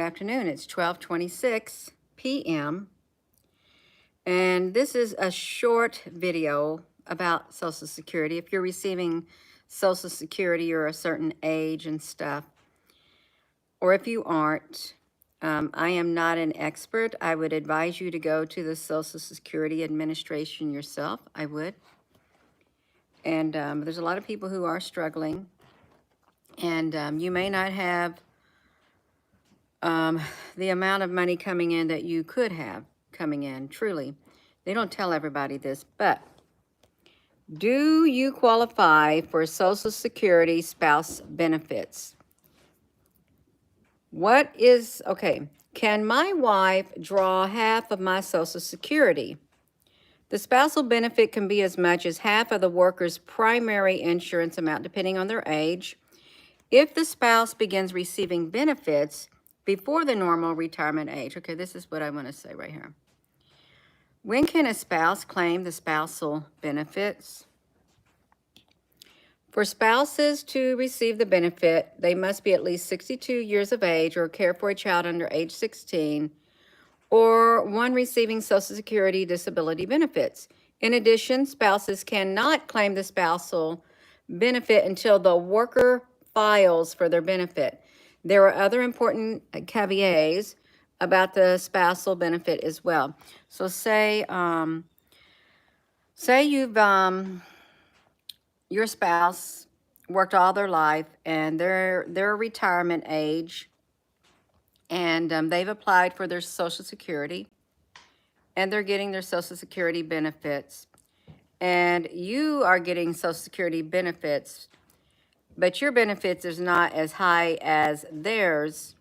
afternoon. It's 12:26 p.m. and this is a short video about Social Security. If you're receiving Social Security, you're a certain age and stuff, or if you aren't, I am not an expert. I would advise you to go to the Social Security Administration yourself. I would. And there's a lot of people who are struggling, and you may not have the amount of money coming in that you could have coming in, truly. They don't tell everybody this, but do you qualify for Social Security spouse benefits? Okay, can my wife draw half of my Social Security? The spousal benefit can be as much as half of the worker's primary insurance amount, depending on their age. If the spouse begins receiving benefits before the normal retirement age. Okay, this is what I want to say right here. When can a spouse claim the spousal benefits? For spouses to receive the benefit, they must be at least 62 years of age or care for a child under age 16, or one receiving Social Security disability benefits. In addition, spouses cannot claim the spousal benefit until the worker files for their benefit. There are other important caveats about the spousal benefit as well. So say you've your spouse worked all their life and they're retirement age, and they've applied for their Social Security and they're getting their Social Security benefits, and you are getting Social Security benefits, but your benefits is not as high as theirs.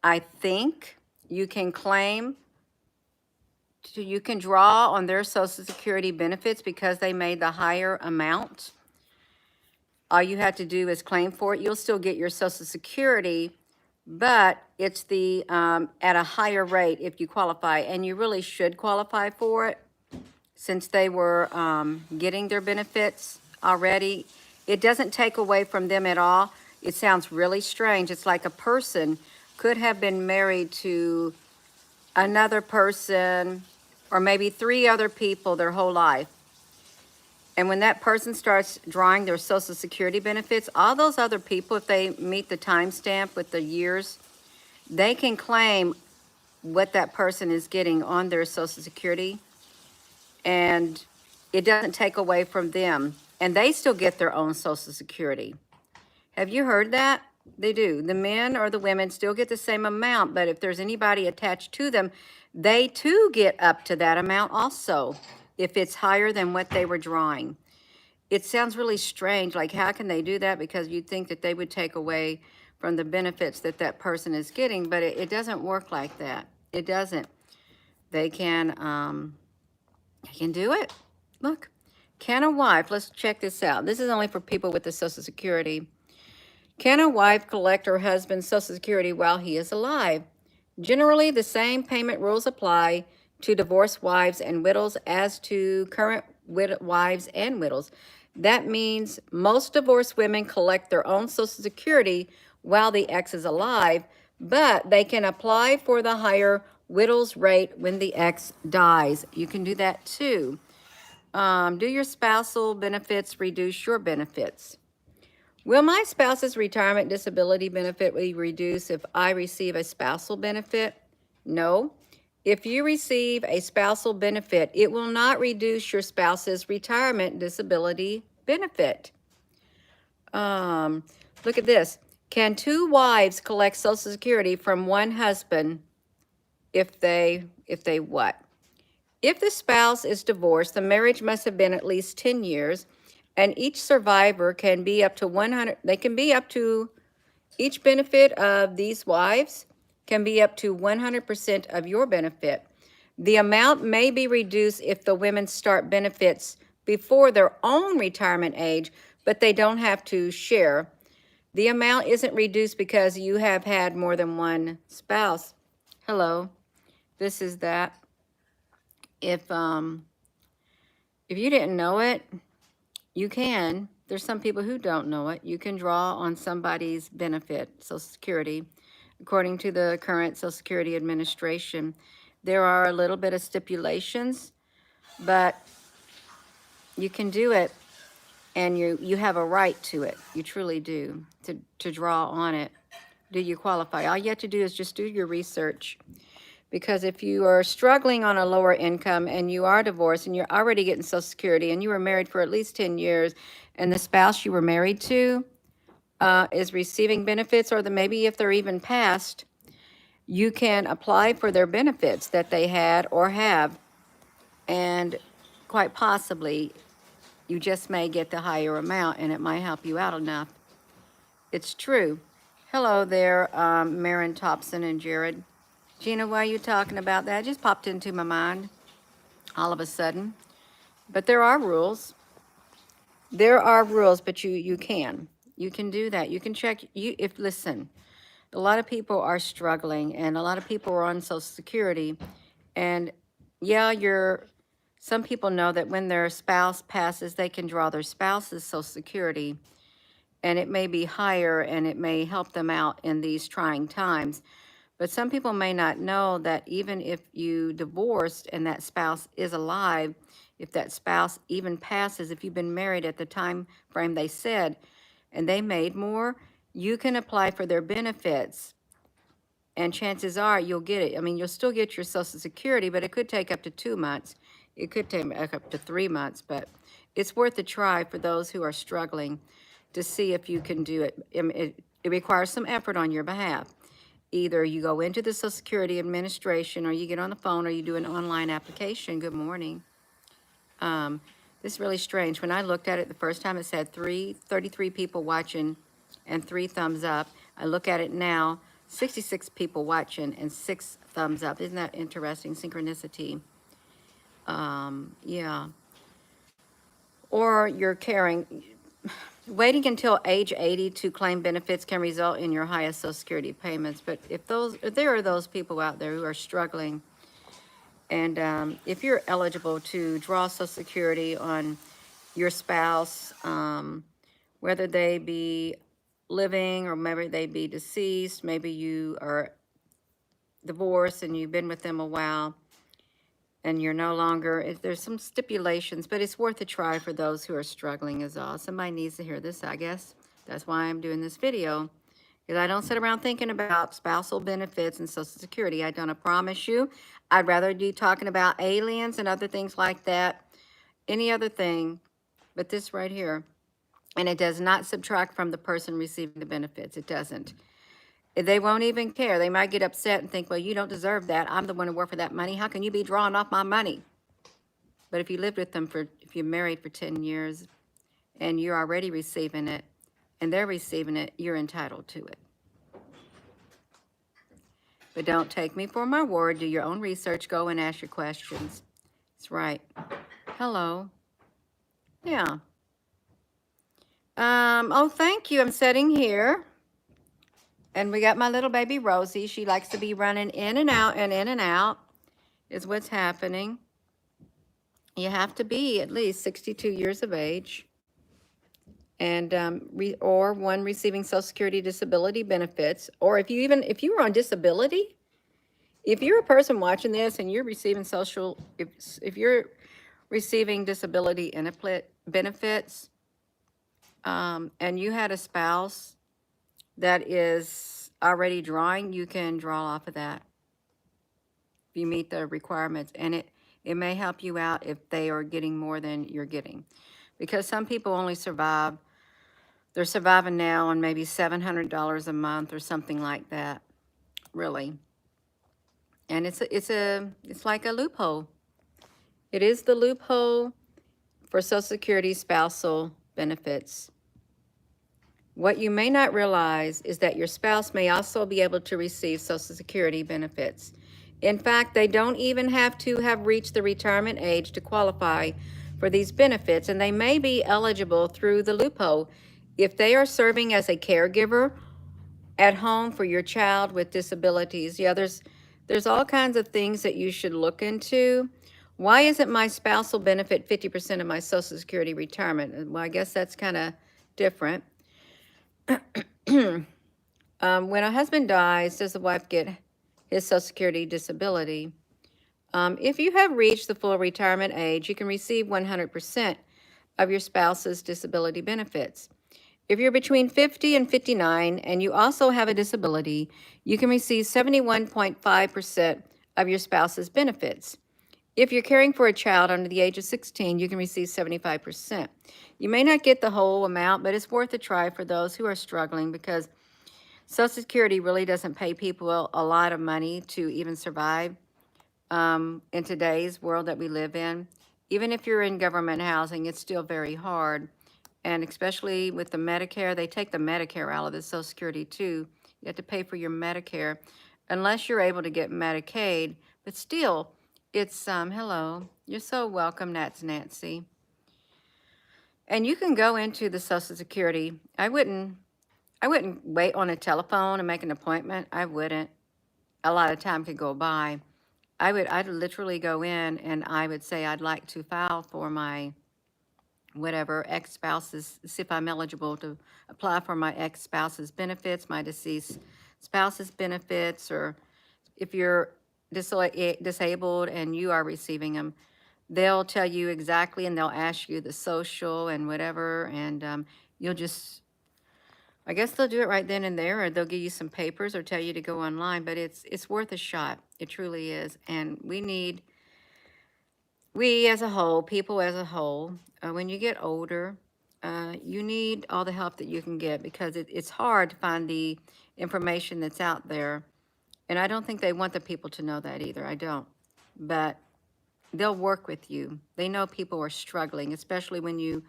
I think you can you can draw on their Social Security benefits because they made the higher amount. All you have to do is claim for it. You'll still get your Social Security, but it's at a higher rate if you qualify, and you really should qualify for it since they were getting their benefits already. It doesn't take away from them at all. It sounds really strange. It's like a person could have been married to another person or maybe 3 other people their whole life. And when that person starts drawing their Social Security benefits, all those other people, if they meet the timestamp with the years, they can claim what that person is getting on their Social Security, and it doesn't take away from them. And they still get their own Social Security. Have you heard that? They do. The men or the women still get the same amount, but if there's anybody attached to them, they too get up to that amount also, if it's higher than what they were drawing. It sounds really strange, like how can they do that? Because you'd think that they would take away from the benefits that that person is getting, but it doesn't work like that. It doesn't. They can do it. Look, can a wife, let's check this out. This is only for people with the Social Security. Can a wife collect her husband's Social Security while he is alive? Generally, the same payment rules apply to divorced wives and widows as to current wives and widows. That means most divorced women collect their own Social Security while the ex is alive, but they can apply for the higher widow's rate when the ex dies. You can do that too. Do your spousal benefits reduce your benefits? Will my spouse's retirement disability benefit be reduced if I receive a spousal benefit? No. If you receive a spousal benefit, it will not reduce your spouse's retirement disability benefit. Look at this. Can 2 wives collect Social Security from one husband if they what? If the spouse is divorced, the marriage must have been at least 10 years, and each survivor can be up to 100, each benefit of these wives can be up to 100% of your benefit. The amount may be reduced if the women start benefits before their own retirement age, but they don't have to share. The amount isn't reduced because you have had more than one spouse. Hello, this is that. If you didn't know it, you can. There's some people who don't know it. You can draw on somebody's benefit, Social Security. according to the current Social Security Administration. There are a little bit of stipulations, but you can do it, and you have a right to it. You truly do, to draw on it. Do you qualify? All you have to do is just do your research. Because if you are struggling on a lower income and you are divorced and you're already getting Social Security and you were married for at least 10 years and the spouse you were married to is receiving benefits, or maybe if they're even passed, you can apply for their benefits that they had or have, and quite possibly you just may get the higher amount and it might help you out enough. It's true. Hello there, Marin Thompson and Jared. Gina, why are you talking about that? It just popped into my mind all of a sudden. But there are rules. There are rules, but you can do that. You can check. Listen, a lot of people are struggling, and a lot of people are on Social Security, and yeah, some people know that when their spouse passes, they can draw their spouse's Social Security, and it may be higher, and it may help them out in these trying times. But some people may not know that even if you divorced and that spouse is alive, if that spouse even passes, if you've been married at the time frame they said, and they made more, you can apply for their benefits. And chances are you'll get it. I mean, you'll still get your Social Security, but it could take up to 2 months. It could take up to 3 months, but it's worth a try for those who are struggling to see if you can do it. It requires some effort on your behalf. Either you go into the Social Security Administration, or you get on the phone, or you do an online application. Good morning. This is really strange. When I looked at it the first time, it said 33 people watching and 3 thumbs up. I look at it now, 66 people watching and 6 thumbs up. Isn't that interesting? Synchronicity. Yeah. Or you're waiting until age 80 to claim benefits can result in your highest Social Security payments. But if there are those people out there who are struggling, and if you're eligible to draw Social Security on your spouse, whether they be living or maybe they be deceased, maybe you are divorced and you've been with them a while and you're no longer, there's some stipulations, but it's worth a try for those who are struggling is all. Somebody needs to hear this, I guess. That's why I'm doing this video, because I don't sit around thinking about spousal benefits and Social Security. I don't, I promise you. I'd rather be talking about aliens and other things like that, any other thing, but this right here. And it does not subtract from the person receiving the benefits. It doesn't. They won't even care. They might get upset and think, well, you don't deserve that. I'm the one who worked for that money. How can you be drawing off my money? But if you lived with them if you're married for 10 years and you're already receiving it and they're receiving it, you're entitled to it. But don't take me for my word. Do your own research. Go and ask your questions. That's right. Hello. Yeah. Oh, thank you. I'm sitting here. And we got my little baby Rosie. She likes to be running in and out and in and out is what's happening. You have to be at least 62 years of age, and or one receiving Social Security disability benefits, or if you were on disability, if you're a person watching this and you're receiving if you're receiving disability benefits, and you had a spouse that is already drawing, you can draw off of that if you meet the requirements, and it may help you out if they are getting more than you're getting, because some people only they're surviving now on maybe $700 a month or something like that, really. And it's like a loophole. It is the loophole for Social Security spousal benefits. What you may not realize is that your spouse may also be able to receive Social Security benefits. In fact, they don't even have to have reached the retirement age to qualify for these benefits, and they may be eligible through the loophole if they are serving as a caregiver at home for your child with disabilities. Yeah, there's all kinds of things that you should look into. Why isn't my spousal benefit 50% of my Social Security retirement? Well, I guess that's kind of different. When a husband dies, does the wife get his Social Security disability? If you have reached the full retirement age, you can receive 100% of your spouse's disability benefits. If you're between 50 and 59 and you also have a disability, you can receive 71.5% of your spouse's benefits. If you're caring for a child under the age of 16, you can receive 75%. You may not get the whole amount, but it's worth a try for those who are struggling because Social Security really doesn't pay people a lot of money to even survive in today's world that we live in. Even if you're in government housing, it's still very hard. And especially with the Medicare, they take the Medicare out of the Social Security too. You have to pay for your Medicare unless you're able to get Medicaid. But still, it's, hello, you're so welcome, Nats Nancy. And you can go into the Social Security. I wouldn't wait on a telephone and make an appointment. I wouldn't. A lot of time could go by. I'd literally go in and I would say I'd like to file for my whatever ex-spouse's, see if I'm eligible to apply for my ex-spouse's benefits, my deceased spouse's benefits, or if you're disabled and you are receiving them, they'll tell you exactly and they'll ask you the social and whatever, and you'll just, I guess they'll do it right then and there, or they'll give you some papers or tell you to go online, but it's worth a shot. It truly is. And we as a whole, people as a whole, when you get older, you need all the help that you can get because it's hard to find the information that's out there. And I don't think they want the people to know that either. I don't. But they'll work with you. They know people are struggling, especially when you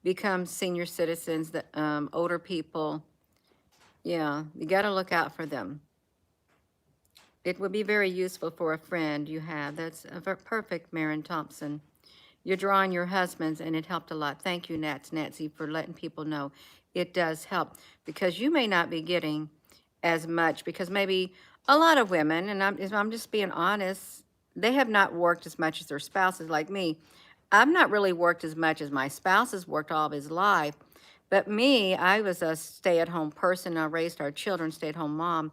become senior citizens, the older people. Yeah, you got to look out for them. It would be very useful for a friend you have. That's a perfect, Marin Thompson. You're drawing your husbands, and it helped a lot. Thank you, Nancy, for letting people know. It does help because you may not be getting as much because maybe a lot of women, and I'm just being honest, they have not worked as much as their spouses like me. I've not really worked as much as my spouse has worked all of his life. But me, I was a stay-at-home person. I raised our children, stay-at-home mom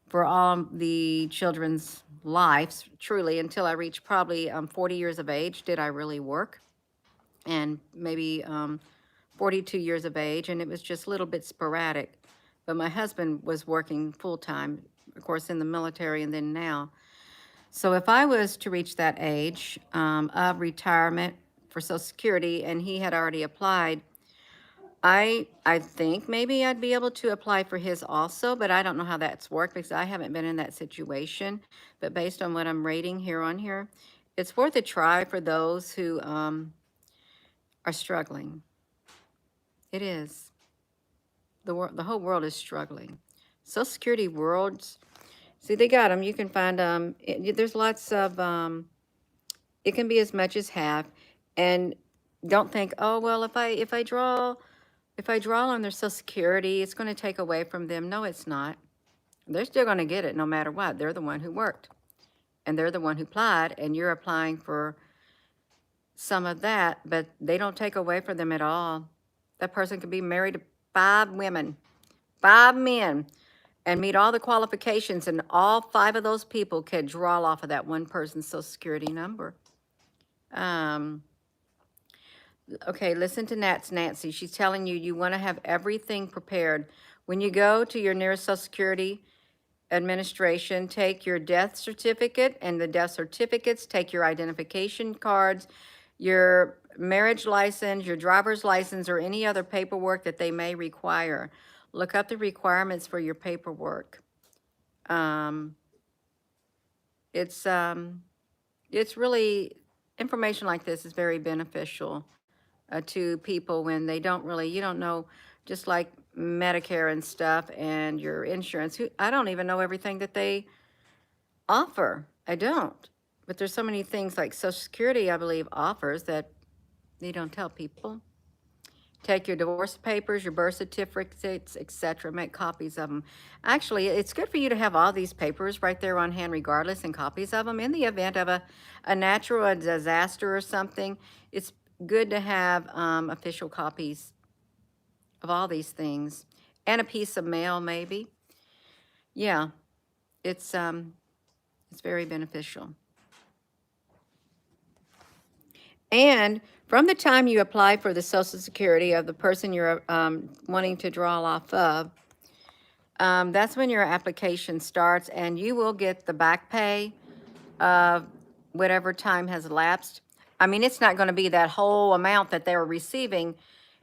for all the children's lives, truly, until I reached probably 40 years of age, did I really work. And maybe 42 years of age, and it was just a little bit sporadic. But my husband was working full-time, of course, in the military and then now. So if I was to reach that age of retirement for Social Security, and he had already applied, I think maybe I'd be able to apply for his also, but I don't know how that's worked because I haven't been in that situation. But based on what I'm reading here on here, it's worth a try for those who are struggling. It is. The whole world is struggling. Social Security worlds, see, they got them. You can find them. There's lots of, it can be as much as half. And don't think, oh, well, if I draw on their Social Security, it's going to take away from them. No, it's not. They're still going to get it no matter what. They're the one who worked. And they're the one who applied, and you're applying for some of that, but they don't take away from them at all. That person could be married to 5 women, 5 men, and meet all the qualifications, and all 5 of those people could draw off of that one person's Social Security number. Okay, listen to Nancy. She's telling you you want to have everything prepared. When you go to your nearest Social Security administration, take your death certificate and the death certificates, take your identification cards, your marriage license, your driver's license, or any other paperwork that they may require. Look up the requirements for your paperwork. It's really, information like this is very beneficial to people when they don't really, you don't know, just like Medicare and stuff and your insurance. I don't even know everything that they offer. I don't. But there's so many things like Social Security, I believe, offers that they don't tell people. Take your divorce papers, your birth certificates, etc. Make copies of them. Actually, it's good for you to have all these papers right there on hand regardless, and copies of them. In the event of a natural disaster or something, it's good to have official copies of all these things. And a piece of mail, maybe. Yeah, it's very beneficial. And from the time you apply for the Social Security of the person you're wanting to draw off of, that's when your application starts, and you will get the back pay of whatever time has elapsed. I mean, it's not going to be that whole amount that they're receiving.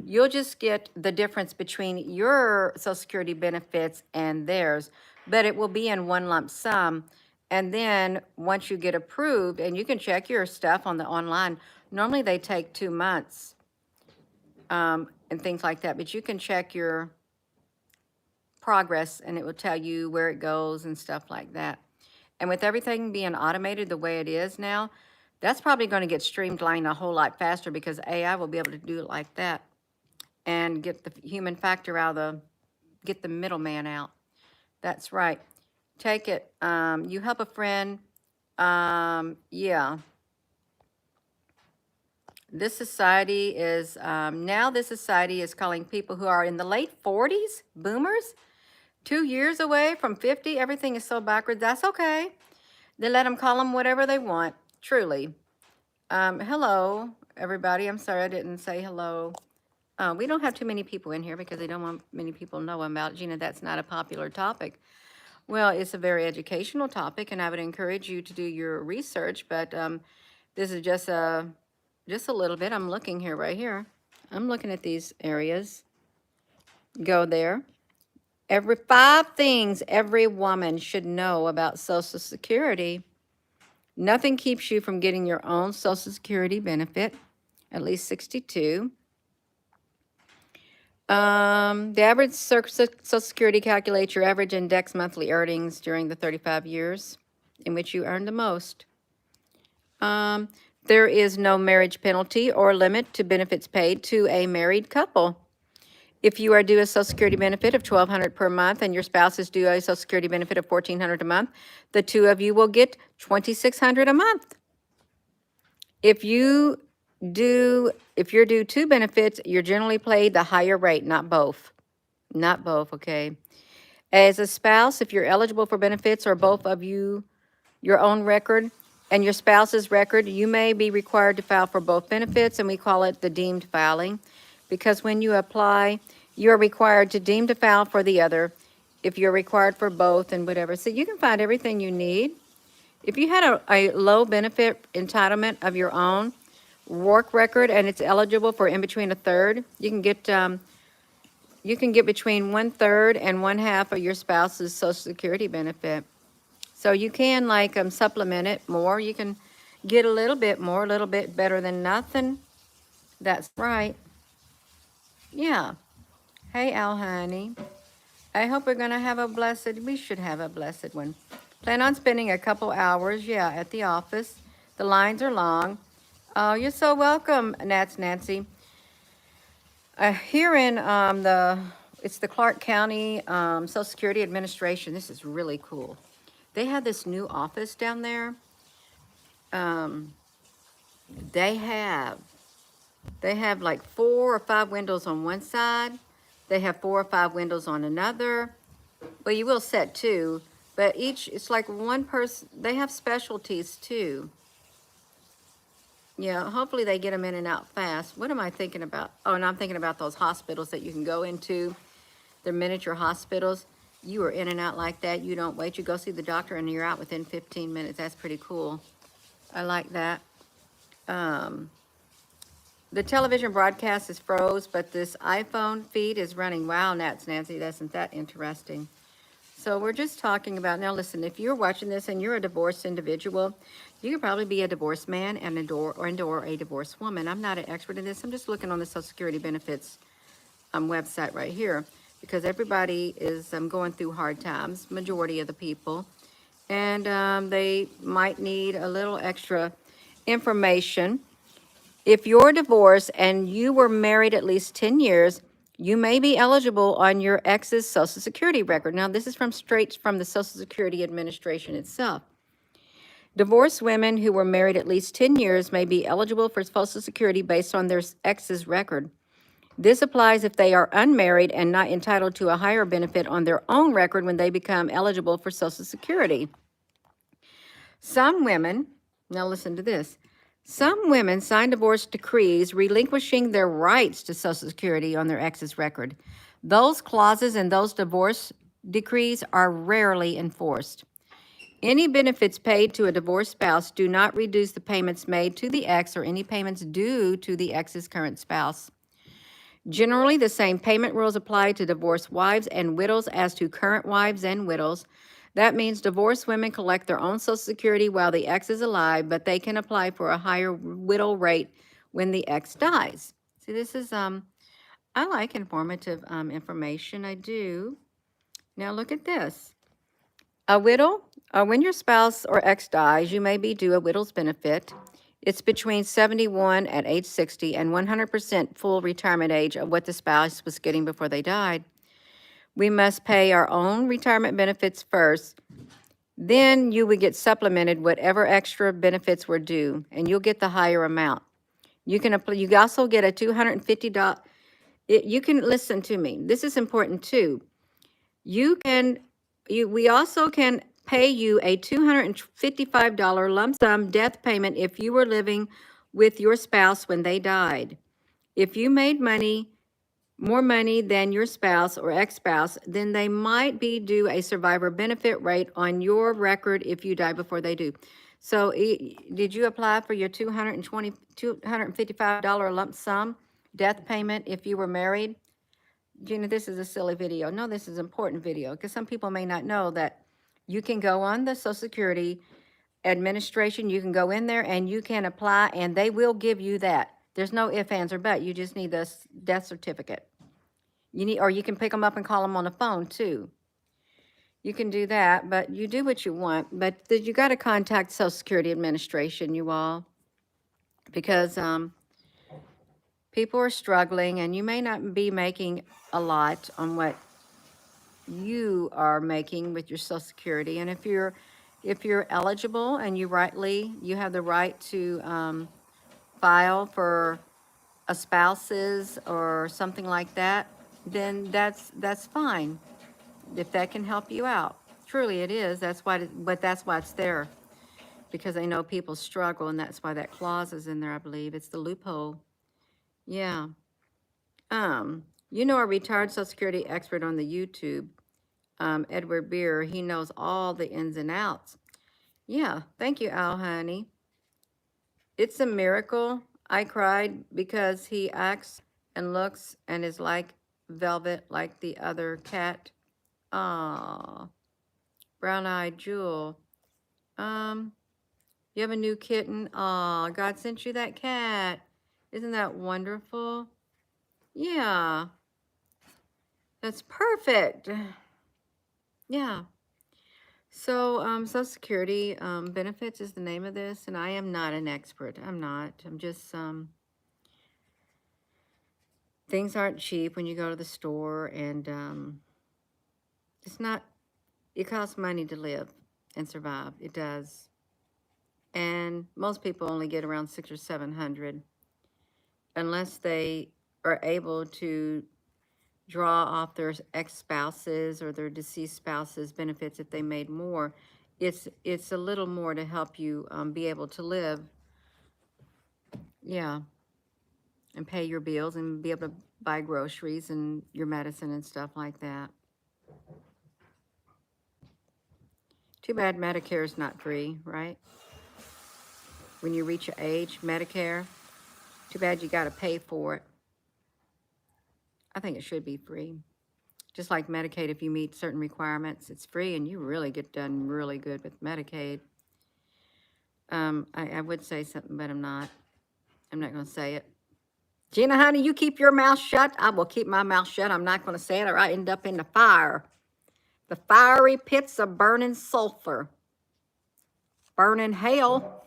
You'll just get the difference between your Social Security benefits and theirs, but it will be in one lump sum. And then once you get approved, and you can check your stuff on the online, normally they take 2 months and things like that, but you can check your progress and it will tell you where it goes and stuff like that. And with everything being automated the way it is now, that's probably going to get streamlined a whole lot faster because AI will be able to do it like that and get the human factor out of get the middleman out. That's right. Take it. You help a friend. Yeah. This society is, now this society is calling people who are in the late 40s, boomers, 2 years away from 50. Everything is so backwards. That's okay. They let them call them whatever they want, truly. Hello, everybody. I'm sorry I didn't say hello. We don't have too many people in here because they don't want many people to know about it. Gina, that's not a popular topic. Well, it's a very educational topic, and I would encourage you to do your research, but this is just a little bit. I'm looking here, right here. I'm looking at these areas. Go there. Every 5 things every woman should know about Social Security. Nothing keeps you from getting your own Social Security benefit, at least 62. The average Social Security calculates your average index monthly earnings during the 35 years in which you earn the most. There is no marriage penalty or limit to benefits paid to a married couple. If you are due a Social Security benefit of $1,200 per month and your spouse is due a Social Security benefit of $1,400 a month, the two of you will get $2,600 a month. If you're due 2 benefits, you're generally paid the higher rate, not both. Not both, okay? As a spouse, if you're eligible for benefits or both of you, your own record and your spouse's record, you may be required to file for both benefits, and we call it the deemed filing, because when you apply, you're required to deem to file for the other if you're required for both and whatever. So you can find everything you need. If you had a low benefit entitlement of your own, work record, and it's eligible for in between a third, you can get between 1/3 and 1/2 of your spouse's Social Security benefit. So you can supplement it more. You can get a little bit more, a little bit better than nothing. That's right. Yeah. Hey, Al, honey. I hope we're going to have we should have a blessed one. Plan on spending a couple hours, yeah, at the office. The lines are long. Oh, you're so welcome, Nancy. Here in it's the Clark County Social Security Administration. This is really cool. They have this new office down there. They have like 4 or 5 windows on one side. They have 4 or 5 windows on another. Well, you will set 2, but it's like one person. They have specialties too. Yeah, hopefully they get them in and out fast. What am I thinking about? Oh, and I'm thinking about those hospitals that you can go into. They're miniature hospitals. You are in and out like that. You don't wait. You go see the doctor and you're out within 15 minutes. That's pretty cool. I like that. The television broadcast is froze, but this iPhone feed is running. Wow, Nancy, isn't that interesting? So we're just talking about, now listen, if you're watching this and you're a divorced individual, you could probably be a divorced man and a divorced woman. I'm not an expert in this. I'm just looking on the Social Security benefits website right here because everybody is going through hard times, majority of the people, and they might need a little extra information. If you're divorced and you were married at least 10 years, you may be eligible on your ex's Social Security record. Now, this is straight from the Social Security Administration itself. Divorced women who were married at least 10 years may be eligible for Social Security based on their ex's record. This applies if they are unmarried and not entitled to a higher benefit on their own record when they become eligible for Social Security. Some women, now listen to this, some women sign divorce decrees relinquishing their rights to Social Security on their ex's record. Those clauses in those divorce decrees are rarely enforced. Any benefits paid to a divorced spouse do not reduce the payments made to the ex or any payments due to the ex's current spouse. Generally, the same payment rules apply to divorced wives and widows as to current wives and widows. That means divorced women collect their own Social Security while the ex is alive, but they can apply for a higher widow rate when the ex dies. See, this is, I like informative information. I do. Now look at this. A widow, when your spouse or ex dies, you may be due a widow's benefit. It's between 71 at age 60 and 100% full retirement age of what the spouse was getting before they died. We must pay our own retirement benefits first. Then you would get supplemented whatever extra benefits were due, and you'll get the higher amount. You can apply, you also get a $250. You can listen to me. This is important too. We also can pay you a $255 lump sum death payment if you were living with your spouse when they died. If you made more money than your spouse or ex-spouse, then they might be due a survivor benefit rate on your record if you die before they do. So did you apply for your $255 lump sum death payment if you were married? Gina, this is a silly video. No, this is an important video because some people may not know that you can go on the Social Security Administration, you can go in there and you can apply and they will give you that. There's no ifs, ands, or buts. You just need the death certificate. Or you can pick them up and call them on the phone too. You can do that, but you do what you want. But you got to contact Social Security Administration, you all, because people are struggling and you may not be making a lot on what you are making with your Social Security. And if you're eligible and you have the right to file for a spouse's or something like that, then that's fine. If that can help you out, truly it is. But that's why it's there, because they know people struggle, and that's why that clause is in there. I believe it's the loophole. Yeah. A retired Social Security expert on the YouTube, Edward Beer, he knows all the ins and outs. Yeah, thank you, Al Honey. It's a miracle. I cried because he acts and looks and is like velvet, like the other cat. Aw, brown-eyed Jewel. You have a new kitten. Aw, God sent you that cat. Isn't that wonderful? Yeah, that's perfect. Yeah. So, Social Security benefits is the name of this, and I am not an expert. I'm not. I'm just, things aren't cheap when you go to the store, and it costs money to live and survive. It does. And most people only get around $600 or $700 unless they are able to draw off their ex-spouses or their deceased spouses' benefits if they made more. It's a little more to help you be able to live, yeah, and pay your bills and be able to buy groceries and your medicine and stuff like that. Too bad Medicare is not free, right? When you reach your age, Medicare, too bad you got to pay for it. I think it should be free. Just like Medicaid, if you meet certain requirements, it's free, and you really get done really good with Medicaid. I would say something, but I'm not. I'm not going to say it. Gina, honey, you keep your mouth shut. I will keep my mouth shut. I'm not going to say it, or I end up in the fire. The fiery pits of burning sulfur. Burning hell.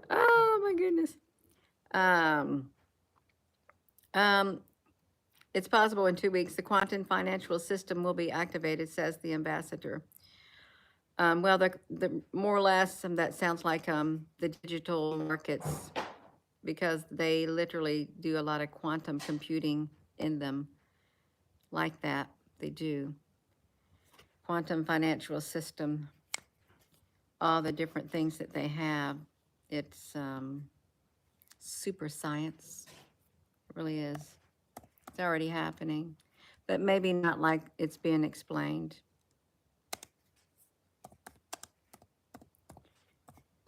Oh, my goodness. It's possible in 2 weeks the quantum financial system will be activated, says the ambassador. Well, the more or less, that sounds like the digital markets because they literally do a lot of quantum computing in them like that. They do. Quantum financial system, all the different things that they have. It's super science. It really is. It's already happening, but maybe not like it's being explained.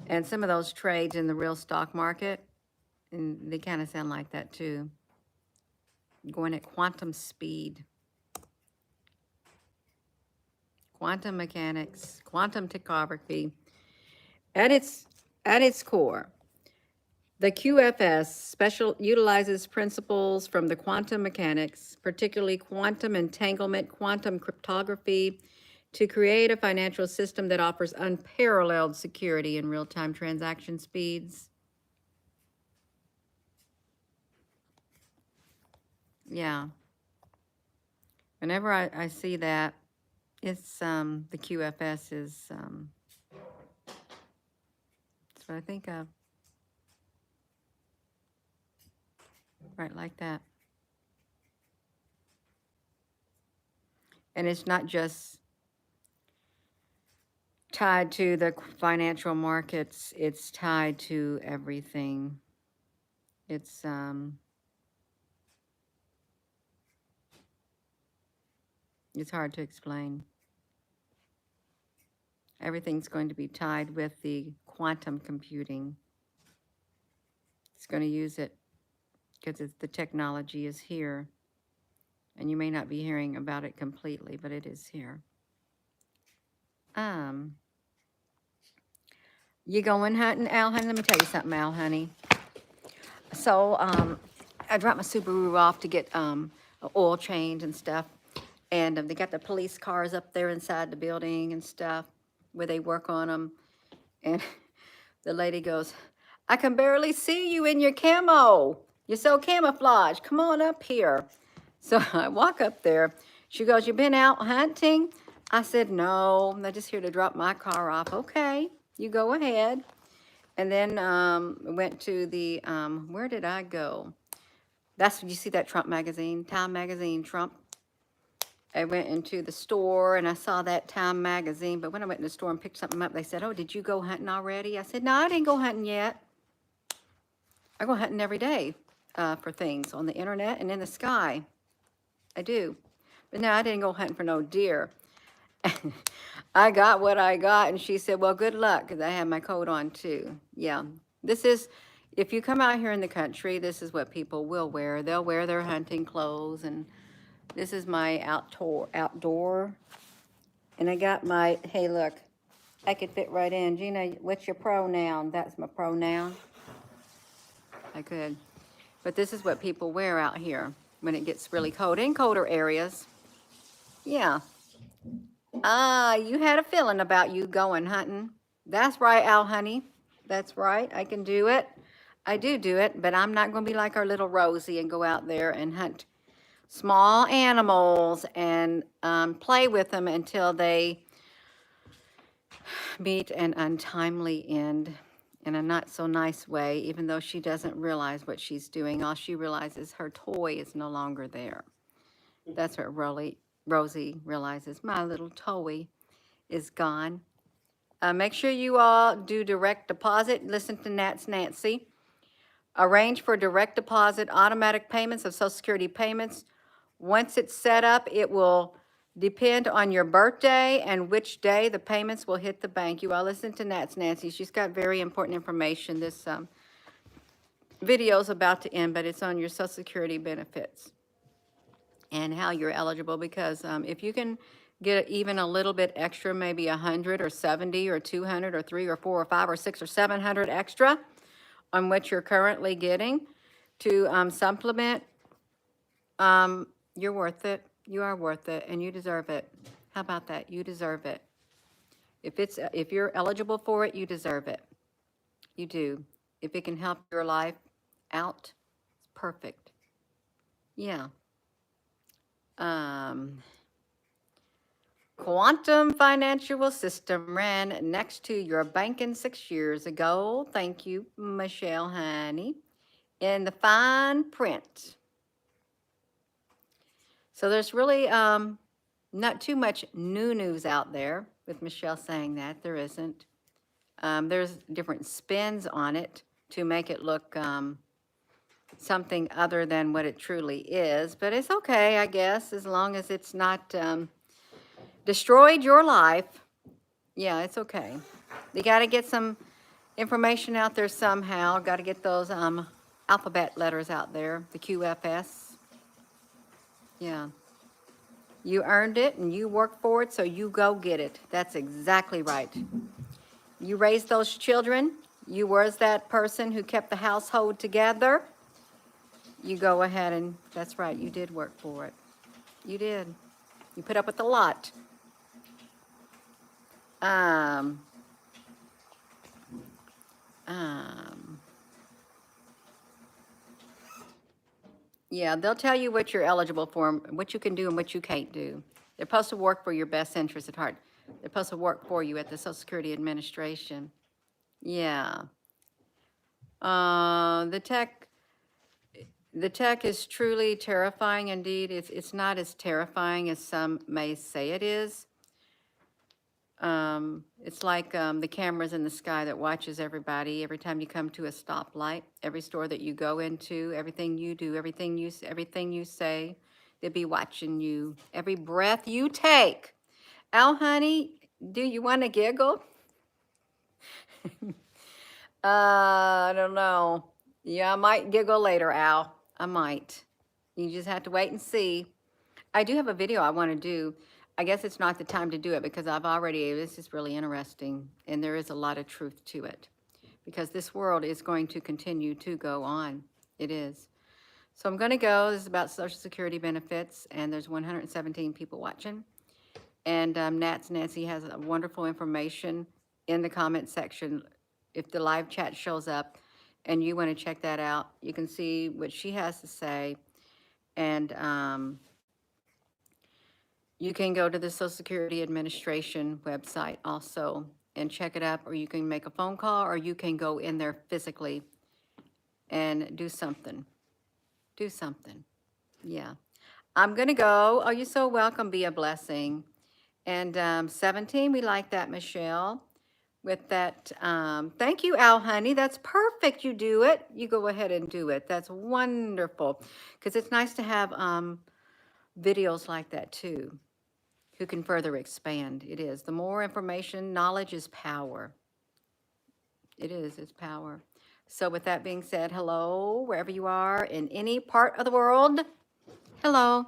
And some of those trades in the real stock market, and they kind of sound like that too. Going at quantum speed. Quantum mechanics, quantum topography. At its core, the QFS utilizes principles from the quantum mechanics, particularly quantum entanglement, quantum cryptography, to create a financial system that offers unparalleled security and real-time transaction speeds. Yeah. Whenever I see that, it's the QFS is that's what I think of. Right, like that. And it's not just tied to the financial markets, it's tied to everything. It's hard to explain. Everything's going to be tied with the quantum computing. It's going to use it because the technology is here. And you may not be hearing about it completely, but it is here. You going hunting, Al, honey? Let me tell you something, Al, honey. So, I dropped my Subaru off to get an oil change and stuff. And they got the police cars up there inside the building and stuff where they work on them. And the lady goes, I can barely see you in your camo. You're so camouflaged. Come on up here. So I walk up there. She goes, you been out hunting? I said, no, I'm just here to drop my car off. Okay, you go ahead. And then went to the, where did I go? That's when you see that Trump magazine, Time magazine, Trump. I went into the store and I saw that Time magazine, but when I went in the store and picked something up, they said, oh, did you go hunting already? I said, no, I didn't go hunting yet. I go hunting every day for things on the internet and in the sky. I do. But no, I didn't go hunting for no deer. I got what I got, and she said, well, good luck, because I had my coat on too. Yeah, this is, if you come out here in the country, this is what people will wear. They'll wear their hunting clothes, and this is my outdoor. And I got my, hey, look, I could fit right in. Gina, what's your pronoun? That's my pronoun. I could. But this is what people wear out here when it gets really cold, in colder areas. Yeah. You had a feeling about you going hunting. That's right, Al, honey. That's right. I can do it. I do it, but I'm not going to be like our little Rosie and go out there and hunt small animals and play with them until they meet an untimely end in a not so nice way, even though she doesn't realize what she's doing. All she realizes, her toy is no longer there. That's what Rosie realizes. My little toy is gone. Make sure you all do direct deposit. Listen to Nat's Nancy. Arrange for direct deposit, automatic payments of Social Security payments. Once it's set up, it will depend on your birthday and which day the payments will hit the bank. You all listen to Nat's Nancy. She's got very important information. This video is about to end, but it's on your Social Security benefits and how you're eligible, because if you can get even a little bit extra, maybe 100 or 70 or 200 or 3 or 4 or 5 or 6 or 700 extra on what you're currently getting to supplement, you're worth it. You are worth it, and you deserve it. How about that? You deserve it. If you're eligible for it, you deserve it. You do. If it can help your life out, it's perfect. Yeah. Quantum financial system ran next to your banking 6 years ago. Thank you, Michelle Honey. in the fine print. So there's really not too much new news out there with Michelle saying that. There isn't. There's different spins on it to make it look something other than what it truly is. But it's okay, I guess, as long as it's not destroyed your life. Yeah, it's okay. You got to get some information out there somehow. Got to get those alphabet letters out there, the QFS. Yeah. You earned it and you worked for it, so you go get it. That's exactly right. You raised those children. You was that person who kept the household together. You go ahead and, that's right, you did work for it. You did. You put up with a lot. Um, yeah, they'll tell you what you're eligible for, what you can do and what you can't do. They're supposed to work for your best interest at heart. They're supposed to work for you at the Social Security Administration. Yeah. The tech is truly terrifying indeed. It's not as terrifying as some may say it is. It's like the cameras in the sky that watches everybody every time you come to a stoplight, every store that you go into, everything you do, everything you say, they'll be watching you. Every breath you take. Al, honey, do you want to giggle? I don't know. Yeah, I might giggle later, Al. I might. You just have to wait and see. I do have a video I want to do. I guess it's not the time to do it because this is really interesting and there is a lot of truth to it because this world is going to continue to go on. It is. So I'm going to go. This is about Social Security benefits and there's 117 people watching. And Nancy has wonderful information in the comment section. If the live chat shows up and you want to check that out, you can see what she has to say. And you can go to the Social Security Administration website also and check it up, or you can make a phone call, or you can go in there physically and do something. Do something. Yeah. I'm going to go. Oh, you're so welcome. Be a blessing. And 17, we like that, Michelle. With that, thank you, Al, honey. That's perfect. You do it. You go ahead and do it. That's wonderful. Because it's nice to have videos like that, too, who can further expand. It is. The more information, knowledge is power. It is. It's power. So with that being said, hello, wherever you are in any part of the world. Hello.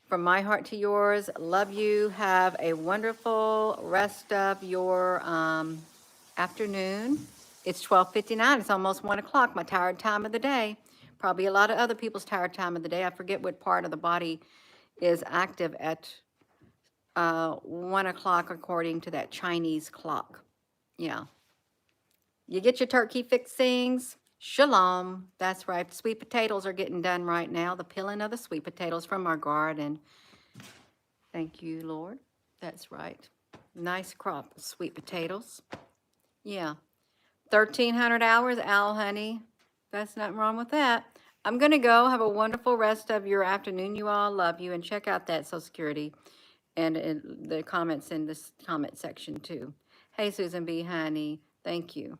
From my heart to yours, love you. Have a wonderful rest of your afternoon. It's 12:59. It's almost 1 o'clock, my tired time of the day. Probably a lot of other people's tired time of the day. I forget what part of the body is active at 1 o'clock according to that Chinese clock. Yeah. You get your turkey fixings. Shalom. That's right. Sweet potatoes are getting done right now. The peeling of the sweet potatoes from our garden. Thank you, Lord. That's right. Nice crop of sweet potatoes. Yeah. 1,300 hours, Al, honey. That's nothing wrong with that. I'm going to go. Have a wonderful rest of your afternoon. You all, love you. And check out that Social Security and the comments in this comment section, too. Hey, Susan B., honey. Thank you.